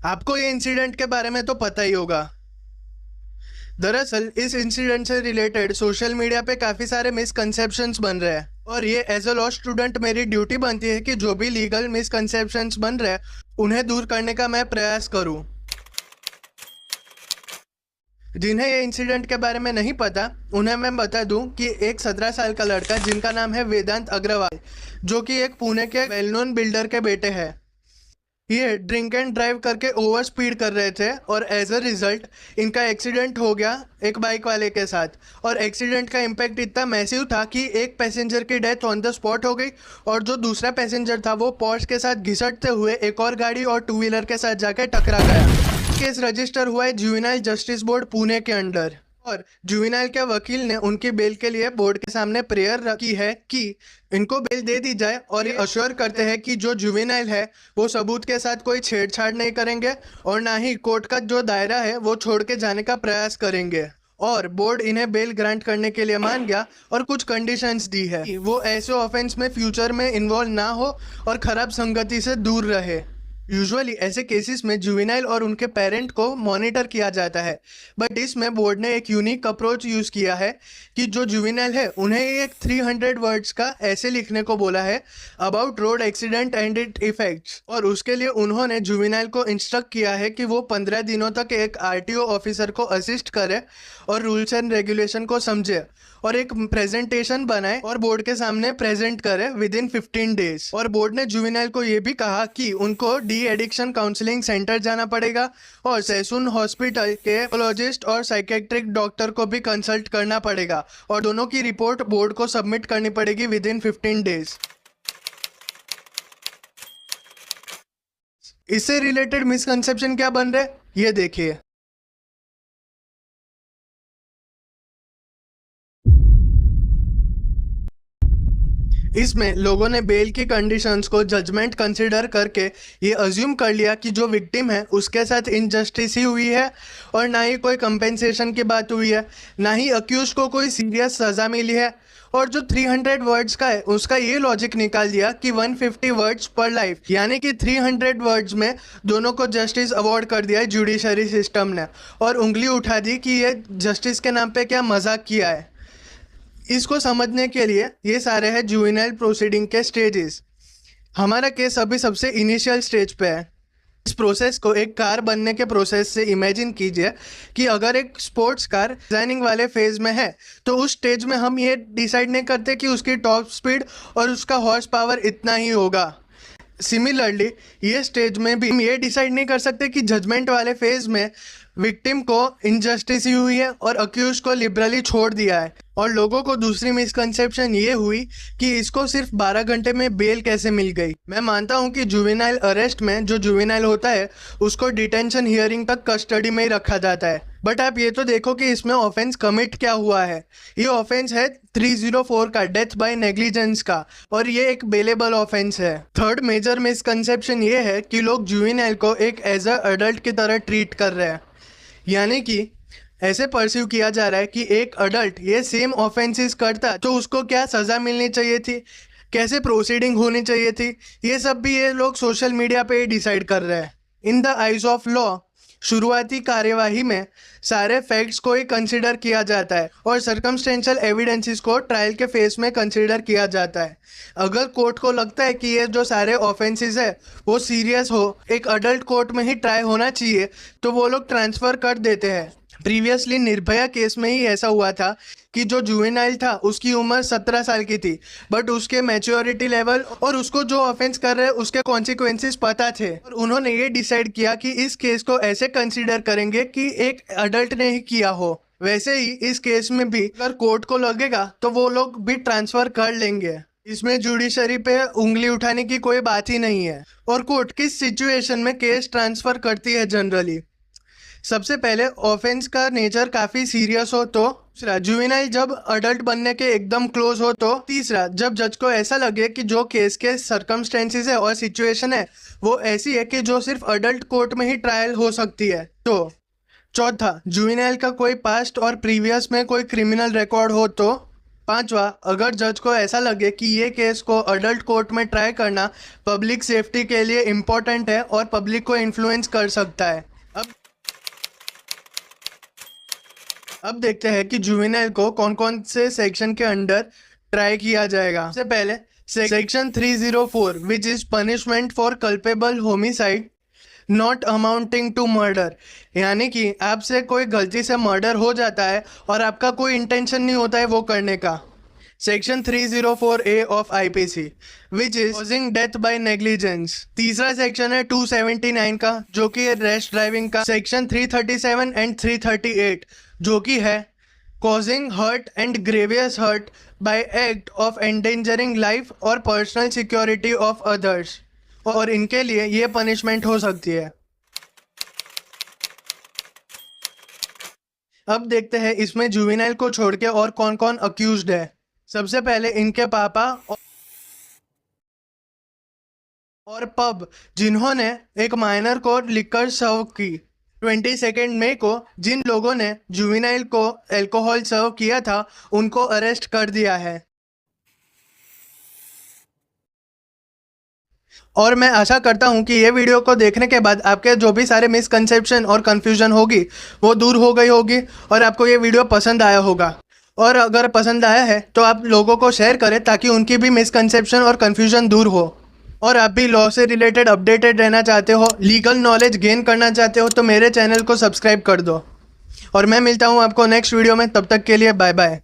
आपको ये इंसिडेंट के बारे में तो पता ही होगा। दरअसल इस इंसिडेंट से रिलेटेड सोशल मीडिया पे काफ़ी सारे मिसकंसेप्शंस बन रहे हैं और ये एज अ लॉ स्टूडेंट मेरी ड्यूटी बनती है कि जो भी लीगल मिसकंसेप्शंस बन रहे हैं उन्हें दूर करने का मैं प्रयास करूं। जिन्हें ये इंसिडेंट के बारे में नहीं पता उन्हें मैं बता दूं कि एक 17 साल का लड़का जिनका नाम है वेदांत अग्रवाल, जो कि एक पुणे के वेल नोन बिल्डर के बेटे हैं, ये ड्रिंक एंड ड्राइव करके ओवर स्पीड कर रहे थे और एज अ रिजल्ट इनका एक्सीडेंट हो गया एक बाइक वाले के साथ। और एक्सीडेंट का इम्पैक्ट इतना मैसिव था कि एक पैसेंजर की डेथ ऑन द स्पॉट हो गई और जो दूसरा पैसेंजर था वो पॉर्श के साथ घिसटते हुए एक और गाड़ी और टू व्हीलर के साथ जाके टकरा गया। केस रजिस्टर हुआ है जुवेनाइल जस्टिस बोर्ड पुणे के अंडर और जुवेनाइल के वकील ने उनकी बेल के लिए बोर्ड के सामने प्रेयर रखी है कि इनको बेल दे दी जाए और ये अश्योर करते हैं कि जो जुवेनाइल है वो सबूत के साथ कोई छेड़छाड़ नहीं करेंगे और ना ही कोर्ट का जो दायरा है वो छोड़ के जाने का प्रयास करेंगे। और बोर्ड इन्हें बेल ग्रांट करने के लिए मान गया और कुछ कंडीशंस दी है कि वो ऐसे ऑफेंस में फ्यूचर में इन्वॉल्व ना हो और खराब संगति से दूर रहे। यूजुअली ऐसे केसेस में जुवेनाइल और उनके पेरेंट को मॉनिटर किया जाता है, बट इसमें बोर्ड ने एक यूनिक अप्रोच यूज़ किया है कि जो जुवेनाइल है उन्हें एक 300 वर्ड्स का ऐसे लिखने को बोला है about road accident and it effects. और उसके लिए उन्होंने जुवेनाइल को इंस्ट्रक्ट किया है कि वो 15 दिनों तक एक आरटीओ ऑफिसर को असिस्ट करे और रूल्स एंड रेगुलेशन को समझे और एक प्रेजेंटेशन बनाए और बोर्ड के सामने प्रेजेंट करे विद इन 15 डेज। और बोर्ड ने जुवेनाइल को ये भी कहा कि उनको डी एडिक्शन काउंसलिंग सेंटर जाना पड़ेगा और सैसून हॉस्पिटल के साइकोलॉजिस्ट और साइकेट्रिक डॉक्टर को भी कंसल्ट करना पड़ेगा और दोनों की रिपोर्ट बोर्ड को सबमिट करनी पड़ेगी विद इन 15 डेज। इससे रिलेटेड मिसकंसेप्शन क्या बन रहे ये देखिए। इसमें लोगों ने बेल की कंडीशंस को जजमेंट कंसिडर करके ये अज्यूम कर लिया कि जो विक्टिम है उसके साथ इनजस्टिस ही हुई है और ना ही कोई कंपेंसेशन की बात हुई है, ना ही अक्यूज को कोई सीरियस सज़ा मिली है। और जो 300 वर्ड्स का है उसका ये लॉजिक निकाल दिया कि 150 वर्ड्स पर लाइफ, यानी कि 300 वर्ड्स में दोनों को जस्टिस अवार्ड कर दिया है जुडिशरी सिस्टम ने और उंगली उठा दी कि ये जस्टिस के नाम पे क्या मजाक किया है। इसको समझने के लिए ये सारे हैं जुवेनाइल प्रोसीडिंग के स्टेजेस। हमारा केस अभी सबसे इनिशियल स्टेज पे है। इस प्रोसेस को एक कार बनने के प्रोसेस से इमेजिन कीजिए कि अगर एक स्पोर्ट्स कार डिजाइनिंग वाले फेज में है तो उस स्टेज में हम ये डिसाइड नहीं करते कि उसकी टॉप स्पीड और उसका हॉर्स पावर इतना ही होगा। सिमिलरली ये स्टेज में भी हम ये डिसाइड नहीं कर सकते कि जजमेंट वाले फेज में विक्टिम को इनजस्टिस ही हुई है और अक्यूज को लिबरली छोड़ दिया है। और लोगों को दूसरी मिसकंसेप्शन ये हुई कि इसको सिर्फ 12 घंटे में बेल कैसे मिल गई। मैं मानता हूँ कि जुवेनाइल अरेस्ट में जो जुवेनाइल होता है उसको डिटेंशन हियरिंग तक कस्टडी में ही रखा जाता है, बट आप ये तो देखो कि इसमें ऑफेंस कमिट क्या हुआ है। ये ऑफेंस है 304 का, डेथ बाय नेग्लिजेंस का, और ये एक बेलेबल ऑफेंस है। थर्ड मेजर मिसकंसेप्शन ये है कि लोग जुवेनाइल को एक एज अ अडल्ट की तरह ट्रीट कर रहे हैं, यानी कि ऐसे परसीव किया जा रहा है कि एक अडल्ट ये सेम ऑफेंसेस करता तो उसको क्या सज़ा मिलनी चाहिए थी, कैसे प्रोसीडिंग होनी चाहिए थी, ये सब भी ये लोग सोशल मीडिया पे ही डिसाइड कर रहे हैं। In the eyes of law शुरुआती कार्यवाही में सारे फैक्ट्स को ही कंसिडर किया जाता है और सर्कमस्टेंशियल एविडेंसेस को ट्रायल के फेस में कंसिडर किया जाता है। अगर कोर्ट को लगता है कि ये जो सारे ऑफेंसेस है वो सीरियस हो, एक अडल्ट कोर्ट में ही ट्राई होना चाहिए, तो वो लोग ट्रांसफ़र कर देते हैं। प्रीवियसली निर्भया केस में ही ऐसा हुआ था कि जो जुवेनाइल था उसकी उम्र 17 साल की थी, बट उसके मैच्योरिटी लेवल और उसको जो ऑफेंस कर रहे हैं उसके कॉन्सिक्वेंसेस पता थे और उन्होंने ये डिसाइड किया कि इस केस को ऐसे कंसीडर करेंगे कि एक अडल्ट ने ही किया हो। वैसे ही इस केस में भी अगर कोर्ट को लगेगा तो वो लोग भी ट्रांसफ़र कर लेंगे। इसमें जुडिशरी पे उंगली उठाने की कोई बात ही नहीं है। और कोर्ट किस सिचुएशन में केस ट्रांसफ़र करती है जनरली? सबसे पहले ऑफेंस का नेचर काफ़ी सीरियस हो तो, दूसरा जुवेनाइल जब अडल्ट बनने के एकदम क्लोज हो तो, तीसरा जब जज को ऐसा लगे कि जो केस के सर्कमस्टेंसेस है और सिचुएशन है वो ऐसी है कि जो सिर्फ अडल्ट कोर्ट में ही ट्रायल हो सकती है तो, चौथा जुवेनाइल का कोई पास्ट और प्रीवियस में कोई क्रिमिनल रिकॉर्ड हो तो, पांचवा, अगर जज को ऐसा लगे कि ये केस को अडल्ट कोर्ट में ट्राई करना पब्लिक सेफ्टी के लिए इम्पोर्टेंट है और पब्लिक को इन्फ्लुएंस कर सकता है। अब देखते हैं कि जुवेनाइल को कौन कौन से सेक्शन के अंडर ट्राई किया जाएगा। सबसे पहले section 304 which is punishment for culpable homicide not amounting to murder, यानी कि आपसे कोई गलती से मर्डर हो जाता है और आपका कोई इंटेंशन नहीं होता है वो करने का। Section 304A of IPC which is causing death by negligence. तीसरा सेक्शन है 279 का जो कि रैश ड्राइविंग का। सेक्शन 337 एंड 338 जो कि है causing hurt and grievous hurt by act of endangering life और पर्सनल सिक्योरिटी ऑफ अदर्स, और इनके लिए ये पनिशमेंट हो सकती है। अब देखते हैं इसमें जुवेनाइल को छोड़ के और कौन कौन अक्यूज्ड है। सबसे पहले इनके पापा और पब जिन्होंने एक माइनर को लिकर सर्व की। 22 मई को जिन लोगों ने जुवेनाइल को अल्कोहल सर्व किया था उनको अरेस्ट कर दिया है। और मैं आशा करता हूं कि ये वीडियो को देखने के बाद आपके जो भी सारे मिसकंसेप्शन और कन्फ्यूजन होगी वो दूर हो गई होगी और आपको ये वीडियो पसंद आया होगा। और अगर पसंद आया है तो आप लोगों को शेयर करें ताकि उनकी भी मिसकंसेप्शन और कन्फ्यूजन दूर हो। और आप भी लॉ से रिलेटेड अपडेटेड रहना चाहते हो, लीगल नॉलेज गेन करना चाहते हो तो मेरे चैनल को सब्सक्राइब कर दो। और मैं मिलता हूँ आपको नेक्स्ट वीडियो में, तब तक के लिए बाय बाय।